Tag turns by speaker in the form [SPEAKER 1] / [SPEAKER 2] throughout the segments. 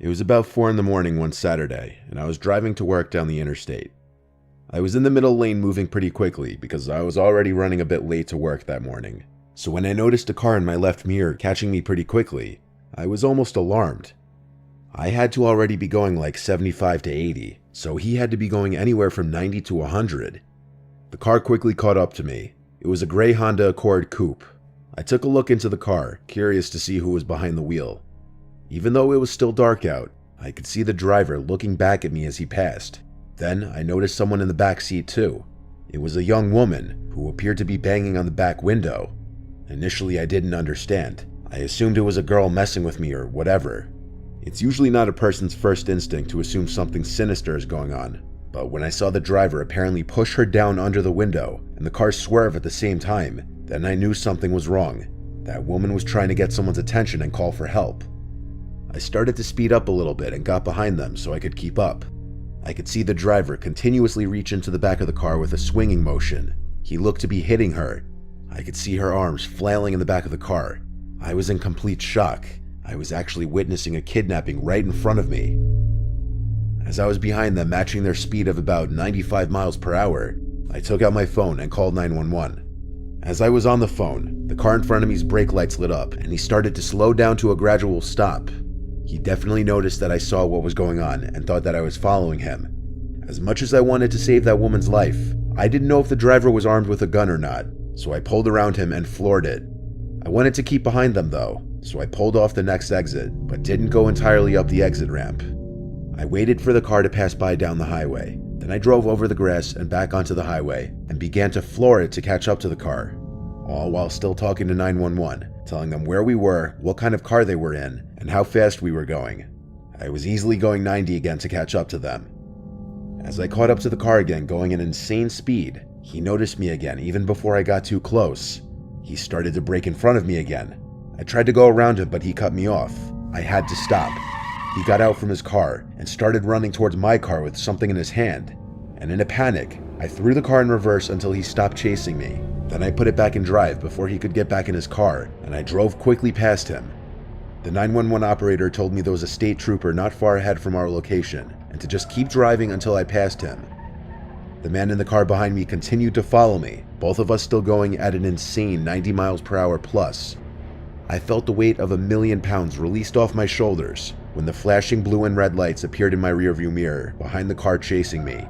[SPEAKER 1] It was about 4 in the morning one Saturday, and I was driving to work down the interstate. I was in the middle lane moving pretty quickly because I was already running a bit late to work that morning. So when I noticed a car in my left mirror catching me pretty quickly, I was almost alarmed. I had to already be going like 75 to 80, so he had to be going anywhere from 90 to 100. The car quickly caught up to me. It was a gray Honda Accord coupe. I took a look into the car, curious to see who was behind the wheel. Even though it was still dark out, I could see the driver looking back at me as he passed. Then I noticed someone in the back seat too. It was a young woman who appeared to be banging on the back window. Initially I didn't understand. I assumed it was a girl messing with me or whatever. It's usually not a person's first instinct to assume something sinister is going on, but when I saw the driver apparently push her down under the window and the car swerve at the same time, then I knew something was wrong. That woman was trying to get someone's attention and call for help. I started to speed up a little bit and got behind them so I could keep up. I could see the driver continuously reach into the back of the car with a swinging motion. He looked to be hitting her. I could see her arms flailing in the back of the car. I was in complete shock. I was actually witnessing a kidnapping right in front of me. As I was behind them, matching their speed of about 95 miles per hour, I took out my phone and called 911. As I was on the phone, the car in front of me's brake lights lit up and he started to slow down to a gradual stop. He definitely noticed that I saw what was going on and thought that I was following him. As much as I wanted to save that woman's life, I didn't know if the driver was armed with a gun or not, so I pulled around him and floored it. I wanted to keep behind them though, so I pulled off the next exit, but didn't go entirely up the exit ramp. I waited for the car to pass by down the highway. Then I drove over the grass and back onto the highway and began to floor it to catch up to the car, all while still talking to 911, telling them where we were, what kind of car they were in, and how fast we were going. I was easily going 90 again to catch up to them. As I caught up to the car again, going at insane speed, he noticed me again even before I got too close. He started to brake in front of me again. I tried to go around him, but he cut me off. I had to stop. He got out from his car and started running towards my car with something in his hand. And in a panic, I threw the car in reverse until he stopped chasing me. Then I put it back in drive before he could get back in his car, and I drove quickly past him. The 911 operator told me there was a state trooper not far ahead from our location, and to just keep driving until I passed him. The man in the car behind me continued to follow me, both of us still going at an insane 90 miles per hour plus. I felt the weight of 1,000,000 pounds released off my shoulders when the flashing blue and red lights appeared in my rearview mirror behind the car chasing me.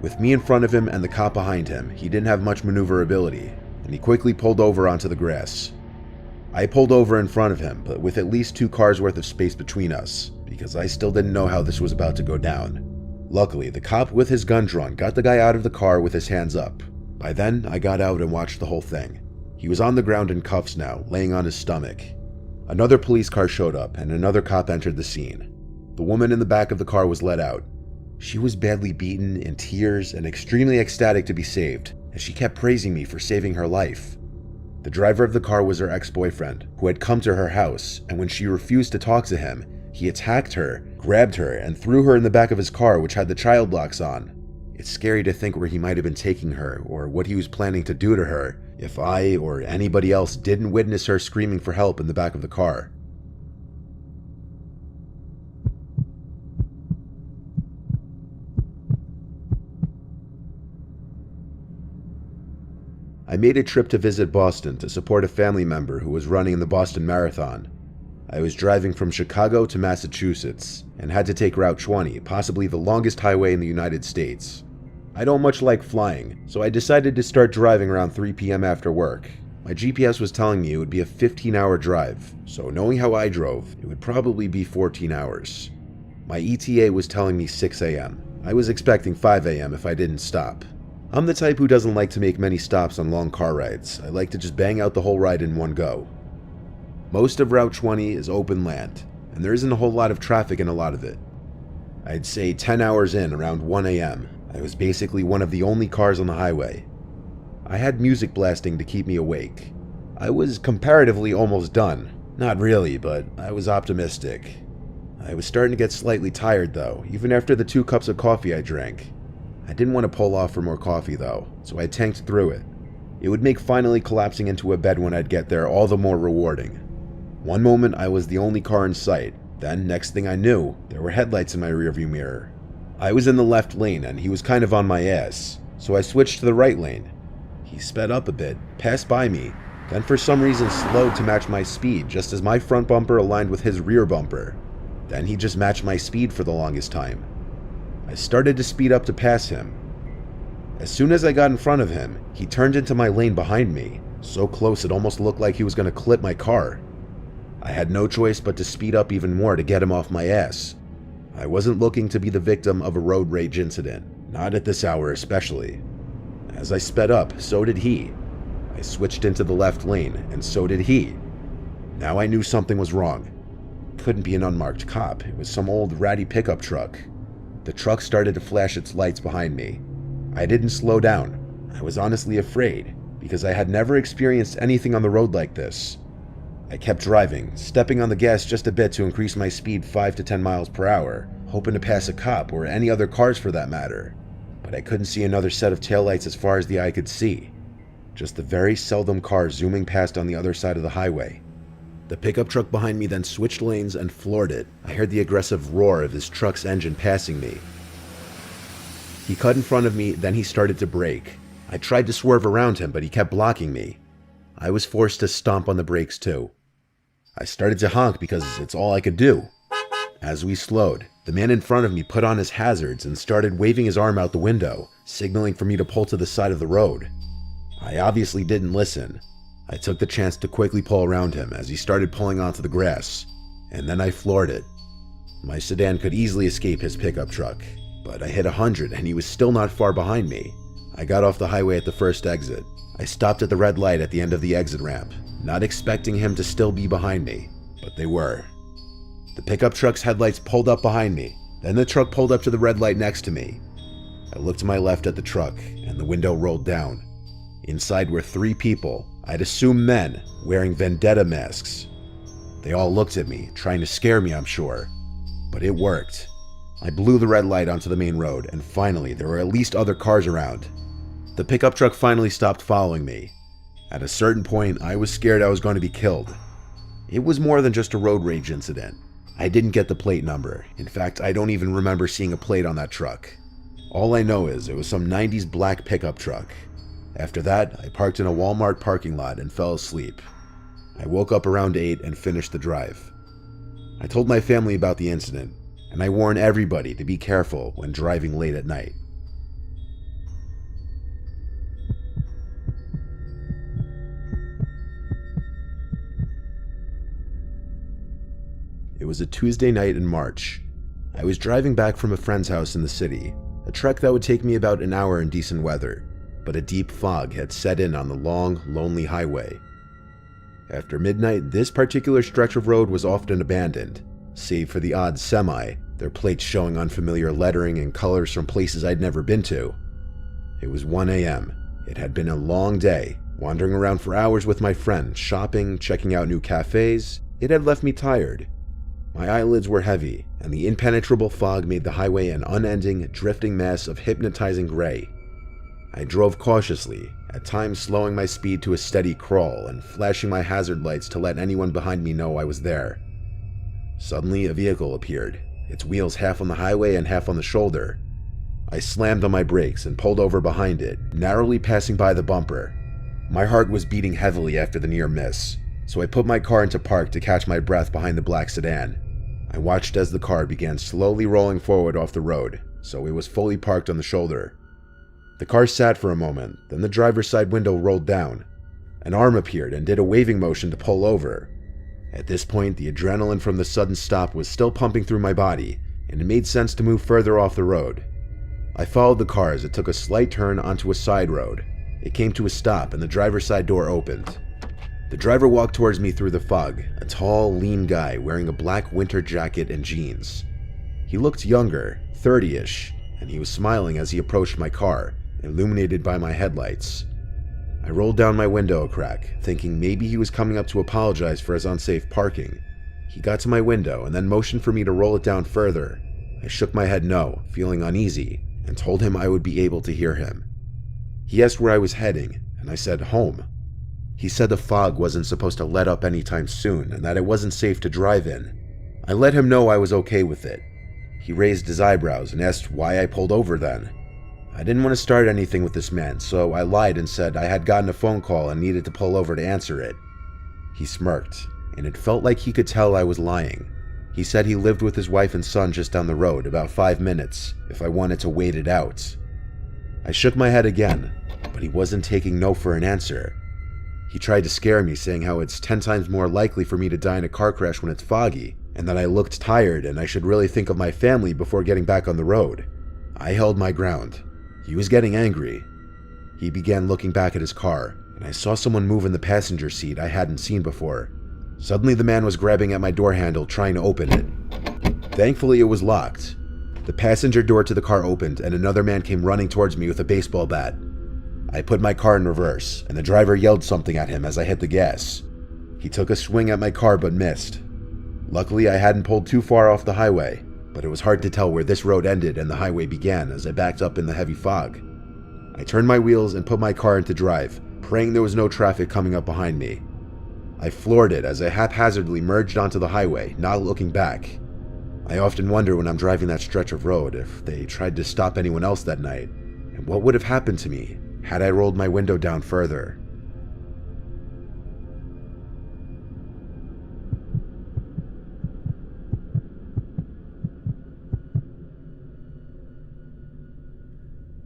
[SPEAKER 1] With me in front of him and the cop behind him, he didn't have much maneuverability, and he quickly pulled over onto the grass. I pulled over in front of him, but with at least 2 cars worth of space between us, because I still didn't know how this was about to go down. Luckily, the cop with his gun drawn got the guy out of the car with his hands up. By then, I got out and watched the whole thing. He was on the ground in cuffs now, laying on his stomach. Another police car showed up, and another cop entered the scene. The woman in the back of the car was let out. She was badly beaten, in tears, and extremely ecstatic to be saved, as she kept praising me for saving her life. The driver of the car was her ex-boyfriend, who had come to her house, and when she refused to talk to him, he attacked her, grabbed her, and threw her in the back of his car, which had the child locks on. It's scary to think where he might have been taking her, or what he was planning to do to her, if I or anybody else didn't witness her screaming for help in the back of the car. I made a trip to visit Boston to support a family member who was running the Boston Marathon. I was driving from Chicago to Massachusetts and had to take Route 20, possibly the longest highway in the United States. I don't much like flying, so I decided to start driving around 3 p.m. after work. My GPS was telling me it would be a 15-hour drive, so knowing how I drove, it would probably be 14 hours. My ETA was telling me 6 a.m. I was expecting 5 a.m. if I didn't stop. I'm the type who doesn't like to make many stops on long car rides. I like to just bang out the whole ride in one go. Most of Route 20 is open land, and there isn't a whole lot of traffic in a lot of it. I'd say 10 hours in, around 1 a.m., I was basically one of the only cars on the highway. I had music blasting to keep me awake. I was comparatively almost done. Not really, but I was optimistic. I was starting to get slightly tired though, even after the 2 cups of coffee I drank. I didn't want to pull off for more coffee though, so I tanked through it. It would make finally collapsing into a bed when I'd get there all the more rewarding. One moment I was the only car in sight, Then, next thing I knew, there were headlights in my rearview mirror. I was in the left lane and he was kind of on my ass, so I switched to the right lane. He sped up a bit, passed by me, then for some reason slowed to match my speed just as my front bumper aligned with his rear bumper. Then he just matched my speed for the longest time. I started to speed up to pass him. As soon as I got in front of him, he turned into my lane behind me, so close it almost looked like he was going to clip my car. I had no choice but to speed up even more to get him off my ass. I wasn't looking to be the victim of a road rage incident, not at this hour especially. As I sped up, so did he. I switched into the left lane, and so did he. Now I knew something was wrong. Couldn't be an unmarked cop, it was some old ratty pickup truck. The truck started to flash its lights behind me. I didn't slow down. I was honestly afraid, because I had never experienced anything on the road like this. I kept driving, stepping on the gas just a bit to increase my speed 5 to 10 miles per hour, hoping to pass a cop or any other cars for that matter. But I couldn't see another set of taillights as far as the eye could see. Just the very seldom cars zooming past on the other side of the highway. The pickup truck behind me then switched lanes and floored it. I heard the aggressive roar of his truck's engine passing me. He cut in front of me, then he started to brake. I tried to swerve around him, but he kept blocking me. I was forced to stomp on the brakes too. I started to honk because it's all I could do. As we slowed, the man in front of me put on his hazards and started waving his arm out the window, signaling for me to pull to the side of the road. I obviously didn't listen. I took the chance to quickly pull around him as he started pulling onto the grass, and then I floored it. My sedan could easily escape his pickup truck, but I hit 100 and he was still not far behind me. I got off the highway at the first exit. I stopped at the red light at the end of the exit ramp, not expecting him to still be behind me, but they were. The pickup truck's headlights pulled up behind me, then the truck pulled up to the red light next to me. I looked to my left at the truck, and the window rolled down. Inside were 3 people, I'd assume men, wearing vendetta masks. They all looked at me, trying to scare me, I'm sure. But it worked. I blew the red light onto the main road, and finally there were at least other cars around. The pickup truck finally stopped following me. At a certain point, I was scared I was going to be killed. It was more than just a road rage incident. I didn't get the plate number. In fact, I don't even remember seeing a plate on that truck. All I know is it was some 90s black pickup truck. After that, I parked in a Walmart parking lot and fell asleep. I woke up around 8 and finished the drive. I told my family about the incident, and I warn everybody to be careful when driving late at night. It was a Tuesday night in March. I was driving back from a friend's house in the city, a trek that would take me about an hour in decent weather, but a deep fog had set in on the long, lonely highway. After midnight, this particular stretch of road was often abandoned, save for the odd semi, their plates showing unfamiliar lettering and colors from places I'd never been to. It was 1 a.m. It had been a long day, wandering around for hours with my friend, shopping, checking out new cafes. It had left me tired. My eyelids were heavy, and the impenetrable fog made the highway an unending, drifting mess of hypnotizing gray. I drove cautiously, at times slowing my speed to a steady crawl and flashing my hazard lights to let anyone behind me know I was there. Suddenly, a vehicle appeared, its wheels half on the highway and half on the shoulder. I slammed on my brakes and pulled over behind it, narrowly passing by the bumper. My heart was beating heavily after the near miss, so I put my car into park to catch my breath behind the black sedan. I watched as the car began slowly rolling forward off the road, so it was fully parked on the shoulder. The car sat for a moment, then the driver's side window rolled down. An arm appeared and did a waving motion to pull over. At this point, the adrenaline from the sudden stop was still pumping through my body, and it made sense to move further off the road. I followed the car as it took a slight turn onto a side road. It came to a stop and the driver's side door opened. The driver walked towards me through the fog, a tall, lean guy wearing a black winter jacket and jeans. He looked younger, 30-ish, and he was smiling as he approached my car, illuminated by my headlights. I rolled down my window a crack, thinking maybe he was coming up to apologize for his unsafe parking. He got to my window and then motioned for me to roll it down further. I shook my head no, feeling uneasy, and told him I would be able to hear him. He asked where I was heading, and I said home. He said the fog wasn't supposed to let up anytime soon and that it wasn't safe to drive in. I let him know I was okay with it. He raised his eyebrows and asked why I pulled over then. I didn't want to start anything with this man, so I lied and said I had gotten a phone call and needed to pull over to answer it. He smirked, and it felt like he could tell I was lying. He said he lived with his wife and son just down the road, about 5 minutes, if I wanted to wait it out. I shook my head again, but he wasn't taking no for an answer. He tried to scare me, saying how it's 10 times more likely for me to die in a car crash when it's foggy, and that I looked tired and I should really think of my family before getting back on the road. I held my ground. He was getting angry. He began looking back at his car, and I saw someone move in the passenger seat I hadn't seen before. Suddenly the man was grabbing at my door handle, trying to open it. Thankfully it was locked. The passenger door to the car opened, and another man came running towards me with a baseball bat. I put my car in reverse, and the driver yelled something at him as I hit the gas. He took a swing at my car but missed. Luckily I hadn't pulled too far off the highway, but it was hard to tell where this road ended and the highway began as I backed up in the heavy fog. I turned my wheels and put my car into drive, praying there was no traffic coming up behind me. I floored it as I haphazardly merged onto the highway, not looking back. I often wonder when I'm driving that stretch of road if they tried to stop anyone else that night, and what would have happened to me had I rolled my window down further.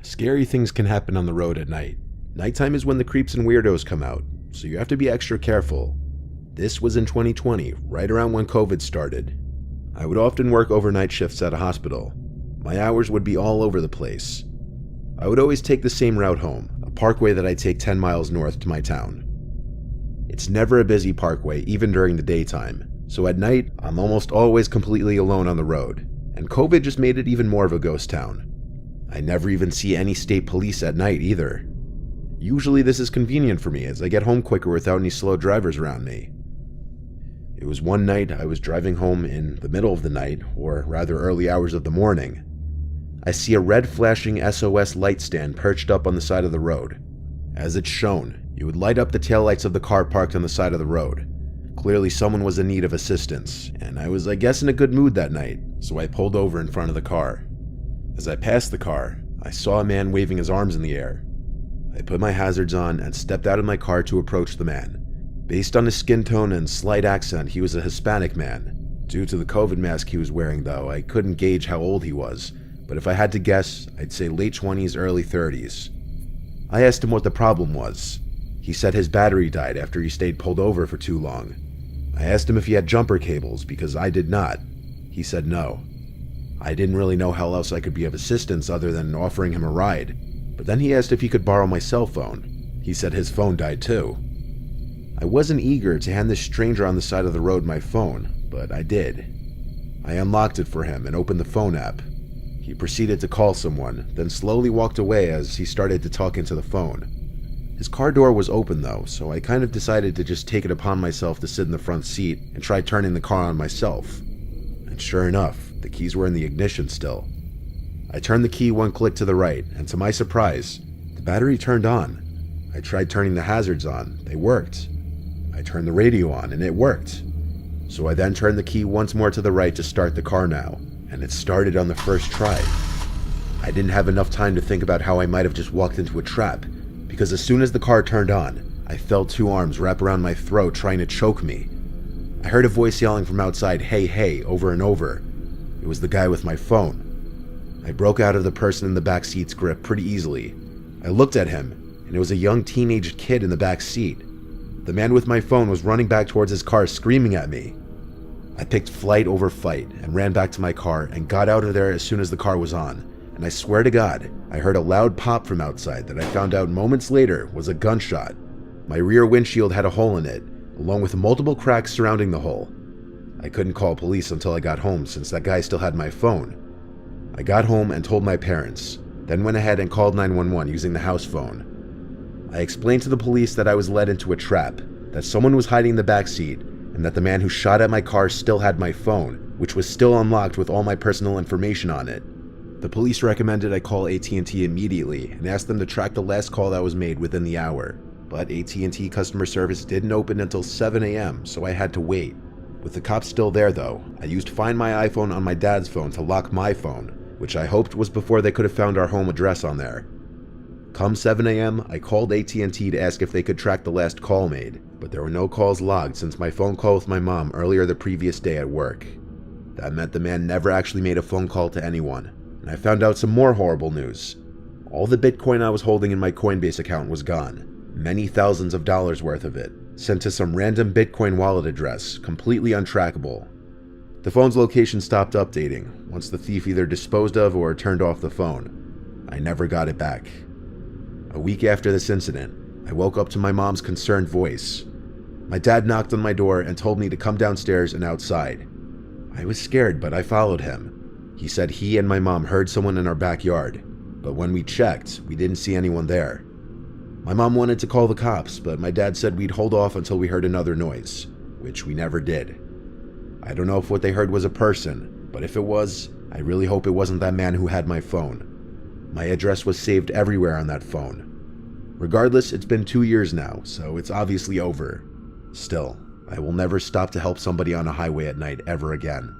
[SPEAKER 1] Scary things can happen on the road at night. Nighttime is when the creeps and weirdos come out, so you have to be extra careful. This was in 2020, right around when COVID started. I would often work overnight shifts at a hospital. My hours would be all over the place. I would always take the same route home, a parkway that I take 10 miles north to my town. It's never a busy parkway, even during the daytime, so at night, I'm almost always completely alone on the road, and COVID just made it even more of a ghost town. I never even see any state police at night either. Usually this is convenient for me as I get home quicker without any slow drivers around me. It was one night I was driving home in the middle of the night, or rather early hours of the morning. I see a red flashing SOS light stand perched up on the side of the road. As it's shown, it would light up the taillights of the car parked on the side of the road. Clearly someone was in need of assistance, and I was, I guess, in a good mood that night, so I pulled over in front of the car. As I passed the car, I saw a man waving his arms in the air. I put my hazards on and stepped out of my car to approach the man. Based on his skin tone and slight accent, he was a Hispanic man. Due to the COVID mask he was wearing, though, I couldn't gauge how old he was, but if I had to guess, I'd say late 20s, early 30s. I asked him what the problem was. He said his battery died after he stayed pulled over for too long. I asked him if he had jumper cables, because I did not. He said no. I didn't really know how else I could be of assistance other than offering him a ride, but then he asked if he could borrow my cell phone. He said his phone died too. I wasn't eager to hand this stranger on the side of the road my phone, but I did. I unlocked it for him and opened the phone app. He proceeded to call someone, then slowly walked away as he started to talk into the phone. His car door was open though, so I kind of decided to just take it upon myself to sit in the front seat and try turning the car on myself. And sure enough, the keys were in the ignition still. I turned the key one click to the right, and to my surprise, the battery turned on. I tried turning the hazards on. They worked. I turned the radio on, and it worked. So I then turned the key once more to the right to start the car now, and it started on the first try. I didn't have enough time to think about how I might have just walked into a trap, because as soon as the car turned on, I felt 2 arms wrap around my throat trying to choke me. I heard a voice yelling from outside, "Hey, hey," over and over. It was the guy with my phone. I broke out of the person in the back seat's grip pretty easily. I looked at him, and it was a young teenage kid in the back seat. The man with my phone was running back towards his car, screaming at me. I picked flight over fight and ran back to my car and got out of there as soon as the car was on. And I swear to God, I heard a loud pop from outside that I found out moments later was a gunshot. My rear windshield had a hole in it, along with multiple cracks surrounding the hole. I couldn't call police until I got home since that guy still had my phone. I got home and told my parents, then went ahead and called 911 using the house phone. I explained to the police that I was led into a trap, that someone was hiding in the back seat, and that the man who shot at my car still had my phone, which was still unlocked with all my personal information on it. The police recommended I call AT&T immediately and asked them to track the last call that was made within the hour, but AT&T customer service didn't open until 7 a.m., so I had to wait. With the cops still there though, I used Find My iPhone on my dad's phone to lock my phone, which I hoped was before they could have found our home address on there. Come 7 a.m., I called AT&T to ask if they could track the last call made, but there were no calls logged since my phone call with my mom earlier the previous day at work. That meant the man never actually made a phone call to anyone, and I found out some more horrible news. All the Bitcoin I was holding in my Coinbase account was gone, many thousands of dollars worth of it, sent to some random Bitcoin wallet address, completely untrackable. The phone's location stopped updating once the thief either disposed of or turned off the phone. I never got it back. A week after this incident, I woke up to my mom's concerned voice. My dad knocked on my door and told me to come downstairs and outside. I was scared, but I followed him. He said he and my mom heard someone in our backyard, but when we checked, we didn't see anyone there. My mom wanted to call the cops, but my dad said we'd hold off until we heard another noise, which we never did. I don't know if what they heard was a person, but if it was, I really hope it wasn't that man who had my phone. My address was saved everywhere on that phone. Regardless, it's been 2 years now, so it's obviously over. Still, I will never stop to help somebody on a highway at night ever again.